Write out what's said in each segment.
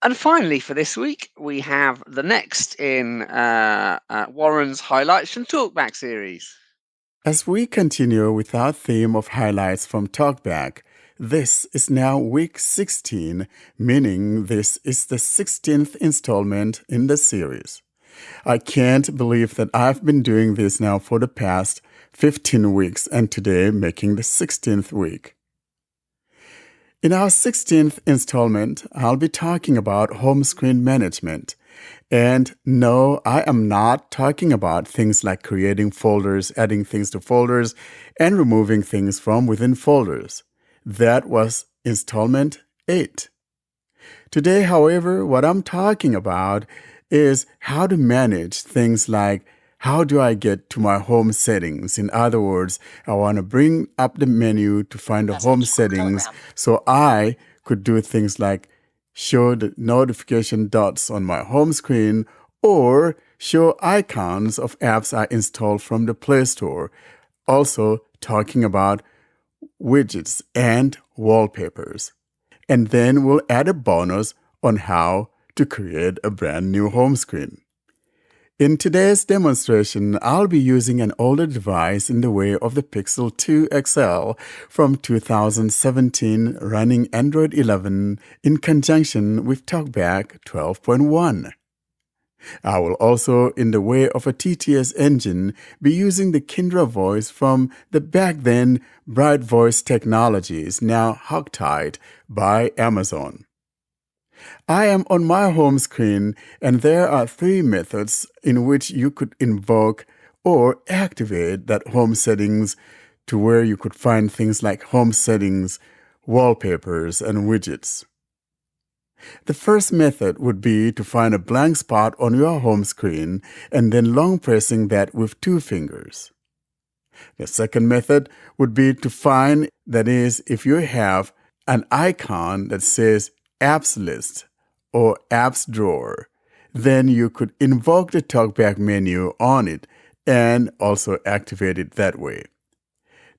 And finally, for this week, we have the next in Warren's highlights from TalkBack series. As we continue with our theme of highlights from TalkBack, this is now week 16, meaning this is the 16th installment in the series. I can't believe that I've been doing this now for the past 15 weeks and today making the 16th week. In our 16th installment, I'll be talking about home screen management. And no, I am not talking about things like creating folders, adding things to folders, and removing things from within folders. That was installment 8. Today, however, what I'm talking about is how to manage things like how do I get to my home settings? In other words, I want to bring up the menu to find the home settings so I could do things like show the notification dots on my home screen or show icons of apps I installed from the Play Store. Also talking about widgets and wallpapers. And then we'll add a bonus on how to create a brand new home screen. In today's demonstration, I'll be using an older device in the way of the Pixel 2 XL from 2017 running Android 11 in conjunction with TalkBack 12.1. I will also, in the way of a TTS engine, be using the Kindra voice from the back then Bright Voice Technologies, now Hogtied by Amazon. I am on my home screen, and there are 3 methods in which you could invoke or activate that home settings to where you could find things like home settings, wallpapers, and widgets. The first method would be to find a blank spot on your home screen and then long pressing that with 2 fingers. The second method would be to find, that is, if you have an icon that says Apps List or Apps Drawer, then you could invoke the TalkBack menu on it and also activate it that way.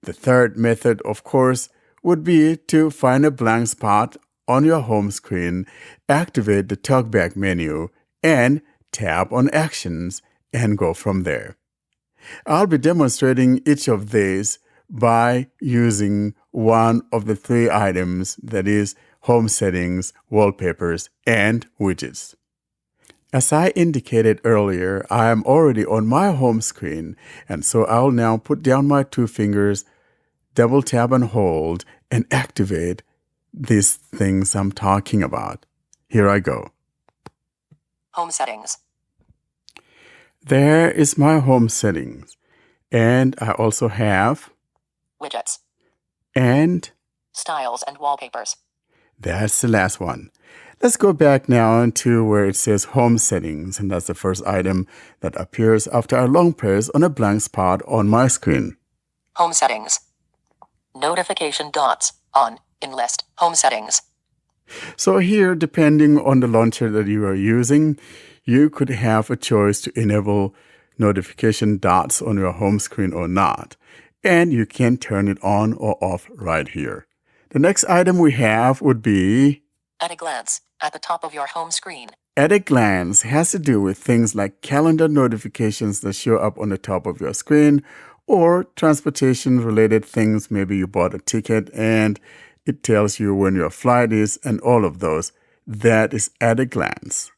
The third method, of course, would be to find a blank spot on your home screen, activate the TalkBack menu, and tap on Actions and go from there. I'll be demonstrating each of these by using one of the 3 items, that is, home settings, wallpapers, and widgets. As I indicated earlier, I am already on my home screen, and so I'll now put down my 2 fingers, double tap and hold, and activate these things I'm talking about. Here I go. Home settings. There is my home settings. And I also have Widgets. and Styles and wallpapers. that's the last one. Let's go back now to where it says home settings, and that's the first item that appears after a long press on a blank spot on my screen. Home settings. Notification dots on in list. Home settings. So here, depending on the launcher that you are using, you could have a choice to enable notification dots on your home screen or not. And you can turn it on or off right here. The next item we have would be At a glance, at the top of your home screen. At a glance has to do with things like calendar notifications that show up on the top of your screen or transportation-related things. Maybe you bought a ticket and it tells you when your flight is and all of those. That is at a glance.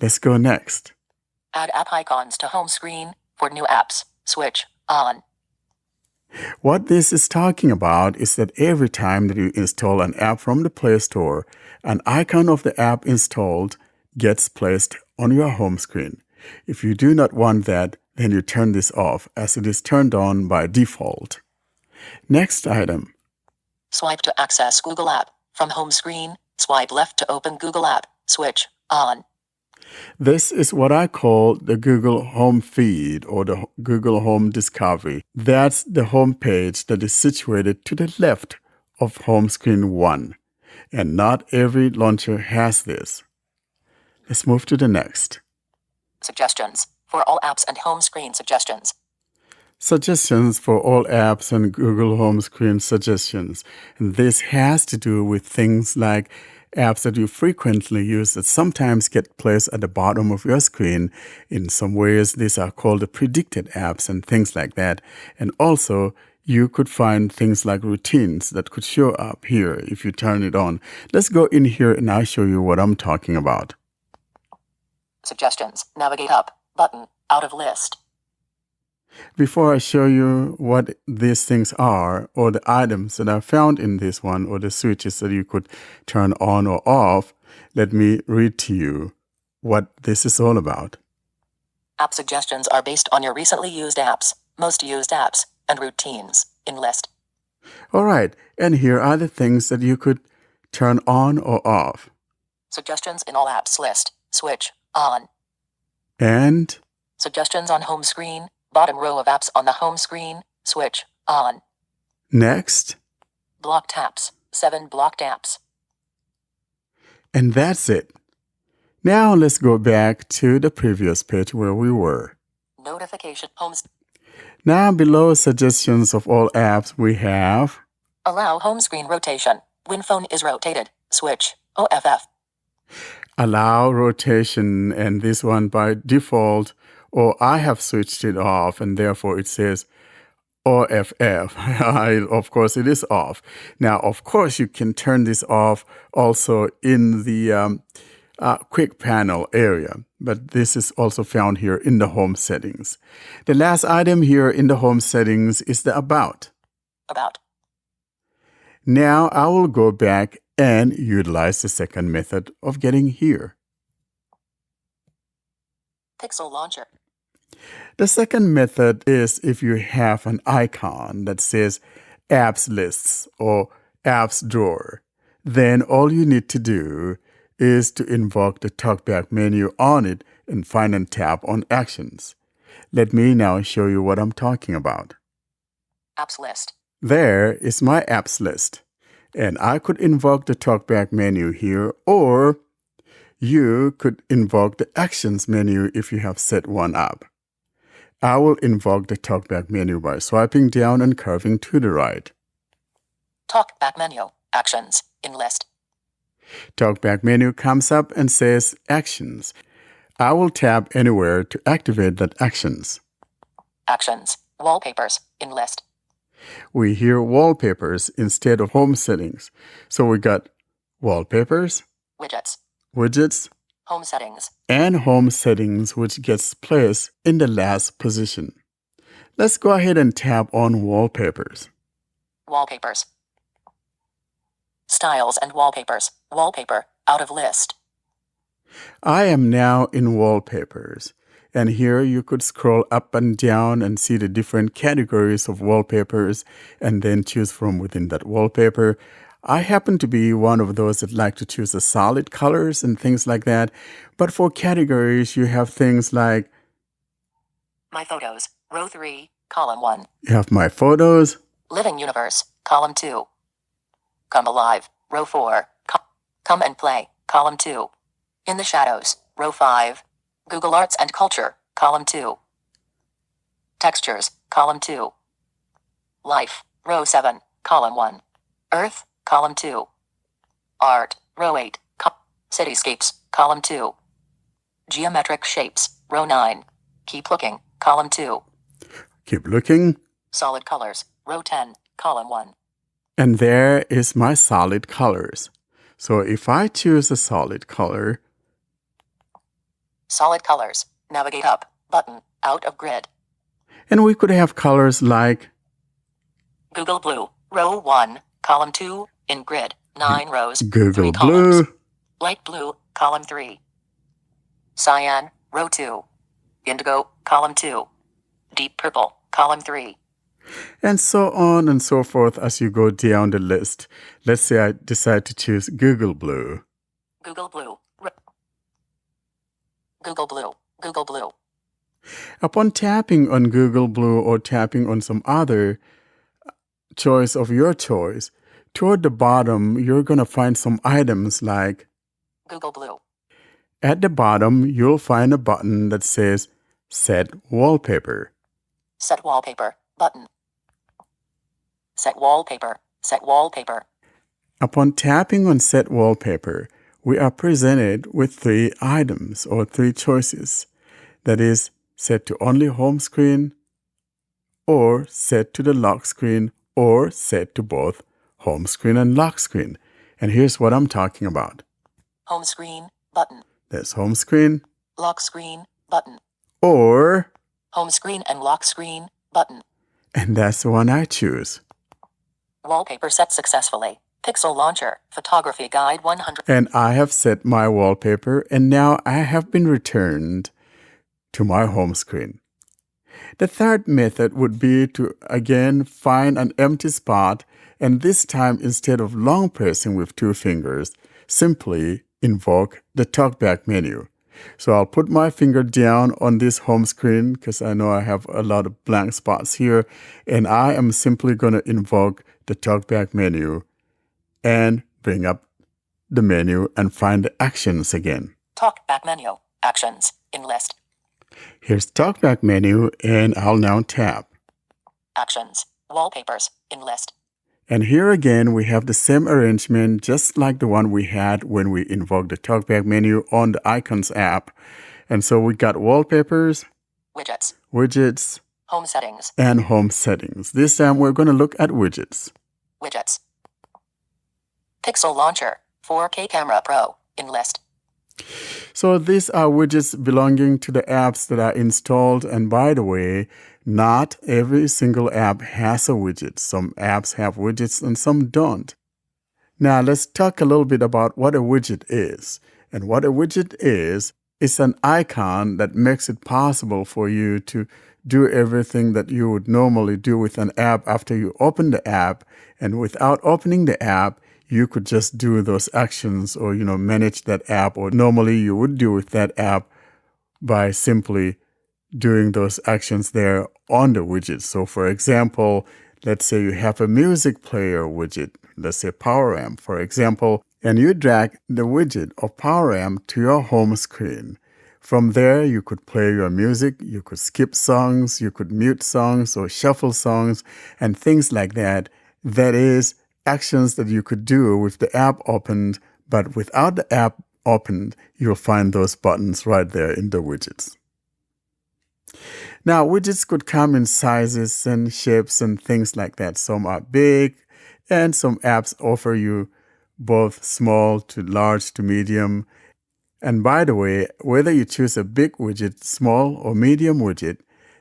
Let's go next. Add app icons to home screen for new apps. Switch on. What this is talking about is that every time that you install an app from the Play Store, an icon of the app installed gets placed on your home screen. If you do not want that, then you turn this off as it is turned on by default. Next item. Swipe to access Google app. From home screen, swipe left to open Google app. Switch on. This is what I call the Google Home Feed or the Google Home Discovery. That's the home page that is situated to the left of home screen 1. And not every launcher has this. Let's move to the next. Suggestions for all apps and home screen suggestions. Suggestions for all apps and Google Home Screen suggestions. And this has to do with things like apps that you frequently use that sometimes get placed at the bottom of your screen. In some ways, these are called the predicted apps and things like that. And also, you could find things like routines that could show up here if you turn it on. Let's go in here and I'll show you what I'm talking about. Suggestions. Navigate up. Button. Out of list. Before I show you what these things are, or the items that are found in this one, or the switches that you could turn on or off, let me read to you what this is all about. App suggestions are based on your recently used apps, most used apps, and routines in list. All right, and here are the things that you could turn on or off. Suggestions in all apps list. Switch on. And Suggestions on home screen. Bottom row of apps on the home screen. Switch on. next, Blocked apps. 7 blocked apps. and that's it. Now let's go back to the previous page where we were. Notification homes. Now below suggestions of all apps, we have Allow home screen rotation. When phone is rotated. Switch. OFF. allow rotation, and this one by default, or I have switched it off, and therefore it says OFF. Of course, it is off. Now, of course, you can turn this off also in the quick panel area, but this is also found here in the home settings. The last item here in the home settings is the About. About. Now I will go back and utilize the second method of getting here. Pixel launcher. The second method is if you have an icon that says Apps Lists or Apps Drawer, then all you need to do is to invoke the TalkBack menu on it and find and tap on Actions. Let me now show you what I'm talking about. Apps list. There is my apps list, and I could invoke the TalkBack menu here, or you could invoke the Actions menu if you have set one up. I will invoke the TalkBack menu by swiping down and curving to the right. TalkBack menu. Actions. In list. TalkBack menu comes up and says Actions. I will tap anywhere to activate that Actions. Actions. Wallpapers. In list. We hear wallpapers instead of home settings. So we got wallpapers, Widgets. widgets, Home settings. and home settings, which gets placed in the last position. Let's go ahead and tap on wallpapers. Wallpapers. Styles and wallpapers. Wallpaper. Out of list. I am now in wallpapers, and here you could scroll up and down and see the different categories of wallpapers and then choose from within that wallpaper. I happen to be one of those that like to choose the solid colors and things like that, but for categories you have things like My photos. Row 3. Column 1. you have my photos, Living universe. Column 2. Come alive. Row 4. Come and play. Column 2. In the shadows. Row 5. Google Arts and Culture. Column 2. Textures. Column 2. Life. Row 7. Column 1. Earth. Column 2. Art. Row 8. Cityscapes. Column 2. Geometric shapes. Row 9. Keep looking. Column 2. keep looking, Solid colors. Row 10. Column 1. and there is my solid colors. So if I choose a solid color, Solid colors. Navigate up. Button. Out of grid. and we could have colors like Google Blue. Row 1. Column 2. In grid. 9 rows. 3 Google columns. Blue, Light blue. Column 3. Cyan. Row 2. Indigo. Column 2. Deep purple. Column 3. and so on and so forth as you go down the list. Let's say I decide to choose Google Blue. Google Blue. Google Blue. Google Blue. Upon tapping on Google Blue or tapping on some other choice of your choice, toward the bottom, you're going to find some items like Google Blue. at the bottom, you'll find a button that says Set Wallpaper. Set wallpaper. Button. Set wallpaper. Set wallpaper. Upon tapping on Set Wallpaper, we are presented with 3 items or 3 choices. That is, set to only home screen, or set to the lock screen, or set to both home screen and lock screen. And here's what I'm talking about. Home screen, button. There's home screen, Lock screen, button. or, Home screen and lock screen, button. and that's the one I choose. Wallpaper set successfully. Pixel Launcher, Photography Guide 100. And I have set my wallpaper, and now I have been returned to my home screen. The third method would be to again find an empty spot, and this time instead of long pressing with 2 fingers, simply invoke the TalkBack menu. So I'll put my finger down on this home screen because I know I have a lot of blank spots here, and I am simply going to invoke the TalkBack menu and bring up the menu and find the actions again. TalkBack menu, actions, in list. Here's TalkBack menu, and I'll now tap. Actions, wallpapers, in list. And here again, we have the same arrangement just like the one we had when we invoked the TalkBack menu on the Icons app. And so we got wallpapers, widgets, home settings, and home settings. This time we're going to look at widgets. Widgets. Pixel Launcher, 4K Camera Pro, in list. So these are widgets belonging to the apps that are installed. And by the way, not every single app has a widget. Some apps have widgets and some don't. Now let's talk a little bit about what a widget is. And what a widget is an icon that makes it possible for you to do everything that you would normally do with an app after you open the app. And without opening the app, you could just do those actions or, manage that app, or normally you would do with that app by simply doing those actions there on the widget. So for example, let's say you have a music player widget, let's say Power Amp, for example, and you drag the widget of Power Amp to your home screen. From there, you could play your music, you could skip songs, you could mute songs or shuffle songs and things like that. That is actions that you could do with the app opened, but without the app opened, you'll find those buttons right there in the widgets. Now, widgets could come in sizes and shapes and things like that. Some are big, and some apps offer you both small to large to medium. And by the way, whether you choose a big widget, small or medium widget,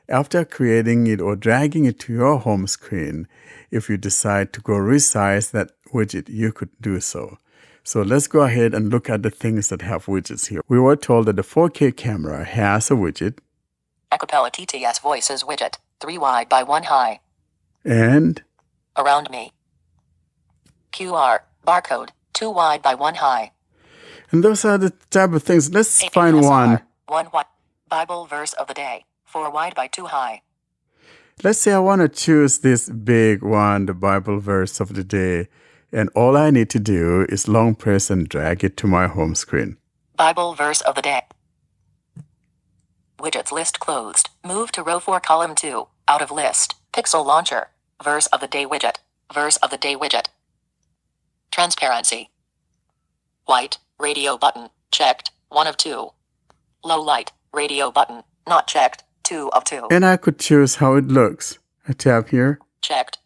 after creating it or dragging it to your home screen, if you decide to go resize that widget, you could do so. So let's go ahead and look at the things that have widgets here. We were told that the 4K camera has a widget. Acapella TTS Voices widget, 3 wide by 1 high. And Around Me. QR, barcode, 2 wide by 1 high. And those are the type of things. Let's find one. 1 wide. Bible verse of the day, 4 wide by 2 high. Let's say I want to choose this big one, the Bible verse of the day, and all I need to do is long press and drag it to my home screen. Bible verse of the day. Widgets list closed. Move to row 4, column 2, out of list. Pixel Launcher, verse of the day widget, verse of the day widget. Transparency. White, radio button, checked, 1 of 2. Low light, radio button, not checked, 2 of 2. And I could choose how it looks. I tap here. Checked.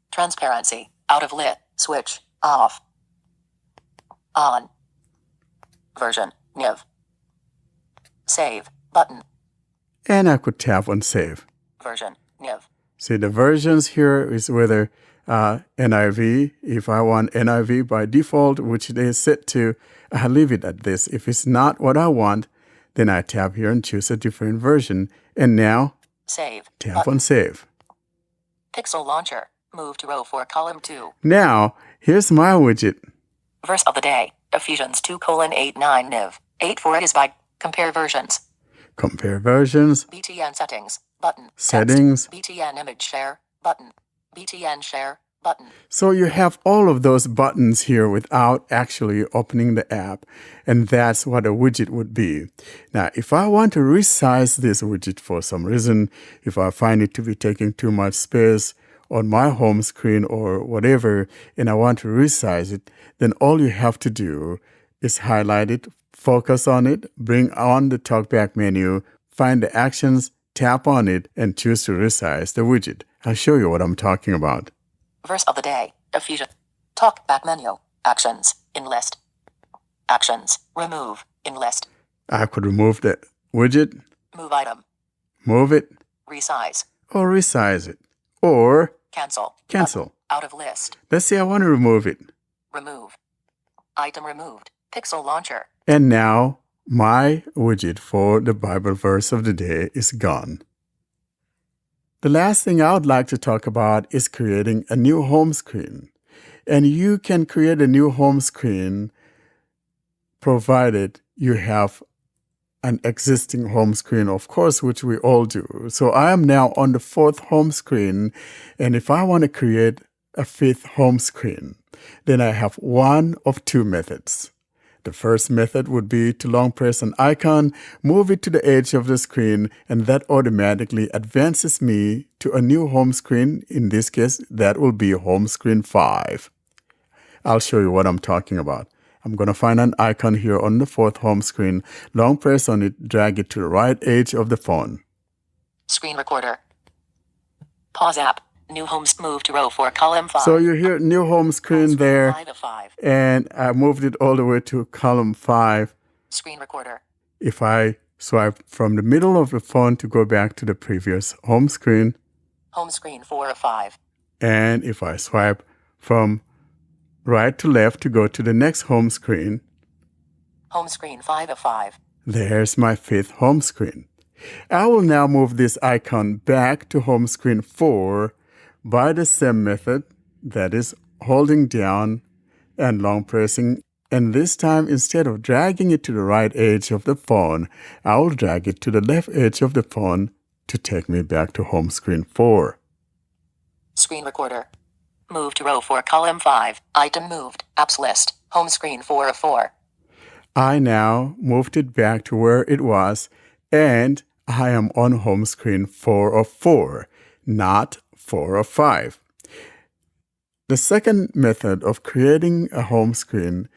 Transparency, out of lit, switch, off. On. Version, NIV. Save, button. And I could tap on save. Version, NIV. See, the versions here is whether NIV. If I want NIV by default, which it is set to, I leave it at this. If it's not what I want, then I tap here and choose a different version. And now, save. Tap button. on save. Pixel Launcher, move to row 4, column 2. Now, here's my widget. Verse of the day, Ephesians 2:8-9 NIV. 8:4 is by compare versions. Compare versions. BTN settings, button. Settings. Text. BTN image share, button. BTN share, button. So you have all of those buttons here without actually opening the app. And that's what a widget would be. Now, if I want to resize this widget for some reason, if I find it to be taking too much space, on my home screen or whatever, and I want to resize it, then all you have to do is highlight it, focus on it, bring on the TalkBack menu, find the actions, tap on it, and choose to resize the widget. I'll show you what I'm talking about. Verse of the day. Effusion. TalkBack menu. Actions. In list. Actions. Remove. In list. I could remove the widget, Move item. move it, Resize. or resize it, or Cancel. cancel. Out of list. Let's say I want to remove it. Remove. Item removed. Pixel launcher. And now my widget for the Bible verse of the day is gone. The last thing I would like to talk about is creating a new home screen. And you can create a new home screen provided you have an existing home screen, of course, which we all do. So I am now on the 4th home screen, and if I want to create a 5th home screen, then I have one of two methods. The first method would be to long press an icon, move it to the edge of the screen, and that automatically advances me to a new home screen. In this case, that will be home screen 5. I'll show you what I'm talking about. I'm going to find an icon here on the 4th home screen, long press on it, drag it to the right edge of the phone. Screen recorder. Pause app. New homes move to row 4, column 5. So you hear new home screen there, 5 of 5. and I moved it all the way to column 5. Screen recorder. If I swipe from the middle of the phone to go back to the previous home screen, Home screen 4 of 5. and if I swipe from right to left to go to the next home screen, Home screen 5 of 5. there's my 5th home screen. I will now move this icon back to home screen 4 by the same method, that is holding down and long pressing. And this time, instead of dragging it to the right edge of the phone, I will drag it to the left edge of the phone to take me back to home screen 4. Screen recorder. Move to row 4, column 5. Item moved. Apps list. Home screen 4 of 4. I now moved it back to where it was, and I am on home screen 4 of 4, not 4 of 5. The second method of creating a home screen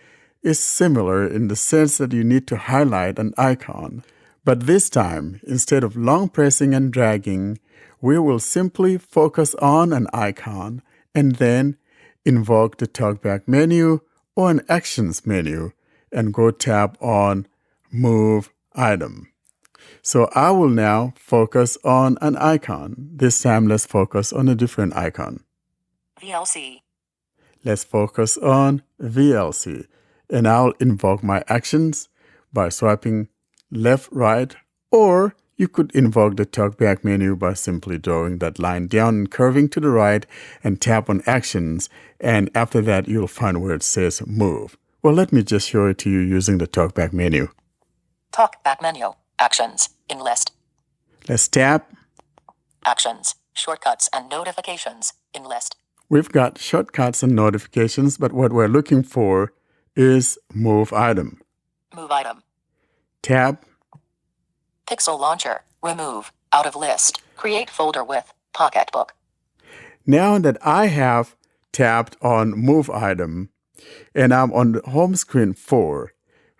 is similar in the sense that you need to highlight an icon. But this time, instead of long pressing and dragging, we will simply focus on an icon and then invoke the TalkBack menu or an Actions menu and go tap on Move Item. So I will now focus on an icon. This time, let's focus on a different icon. VLC. Let's focus on VLC. And I'll invoke my actions by swiping left, right, or you could invoke the TalkBack menu by simply drawing that line down and curving to the right and tap on Actions. And after that, you'll find where it says Move. Well, let me just show it to you using the TalkBack menu. TalkBack menu. Actions. In list. Let's tap. Actions. Shortcuts and notifications. In list. We've got shortcuts and notifications, but what we're looking for is Move Item. Move item. Tap. Pixel launcher. Remove. Out of list. Create folder with Pocketbook. Now that I have tapped on Move Item and I'm on the home screen 4,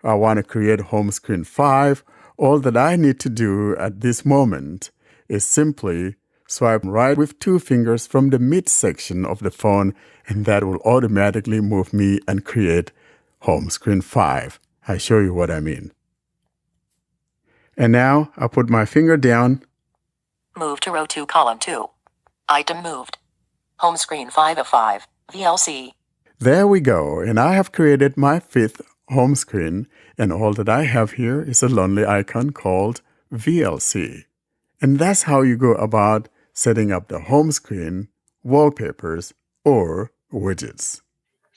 I want to create home screen 5. All that I need to do at this moment is simply swipe right with 2 fingers from the mid section of the phone, and that will automatically move me and create home screen 5. I'll show you what I mean. And now I'll put my finger down. Move to row 2, column 2. Item moved. Home screen 5 of 5. VLC. There we go. And I have created my 5th home screen. And all that I have here is a lonely icon called VLC. And that's how you go about setting up the home screen, wallpapers, or widgets.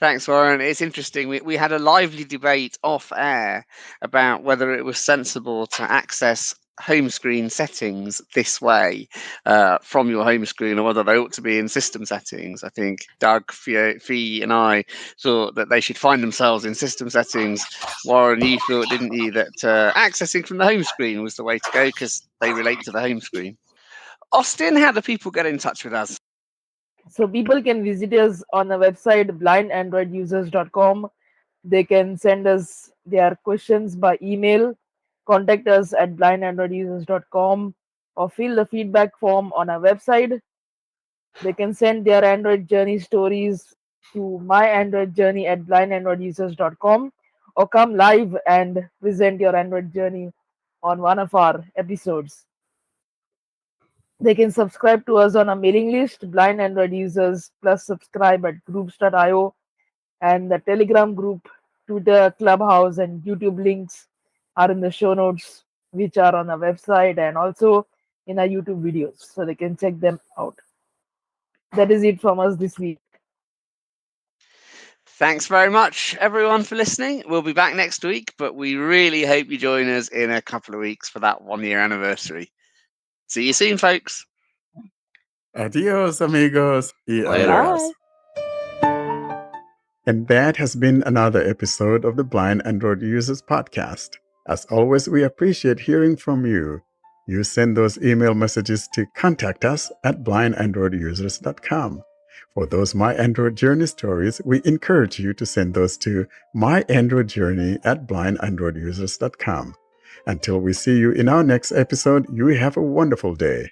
Thanks, Warren. It's interesting. We had a lively debate off air about whether it was sensible to access home screen settings this way from your home screen, or whether they ought to be in system settings. I think Doug, Fee, and I thought that they should find themselves in system settings. Warren, you thought, didn't you, that accessing from the home screen was the way to go because they relate to the home screen. Austin, how do people get in touch with us? So people can visit us on the website blindandroidusers.com. They can send us their questions by email, contact us at blindandroidusers.com, or fill the feedback form on our website. They can send their Android journey stories to myandroidjourney at blindandroidusers.com, or come live and present your Android journey on one of our episodes. They can subscribe to us on a mailing list, Blind Android Users, plus subscribe at groups.io, and the Telegram group, Twitter, Clubhouse, and YouTube links are in the show notes, which are on our website and also in our YouTube videos, so they can check them out. That is it from us this week. Thanks very much, everyone, for listening. We'll be back next week, but we really hope you join us in a couple of weeks for that 1 year anniversary. See you soon, folks. Adios, amigos. Y Later. adios. Bye. And that has been another episode of the Blind Android Users Podcast. As always, we appreciate hearing from you. You send those email messages to contact us at blindandroidusers.com. For those My Android Journey stories, we encourage you to send those to myandroidjourney at blindandroidusers.com. Until we see you in our next episode, you have a wonderful day.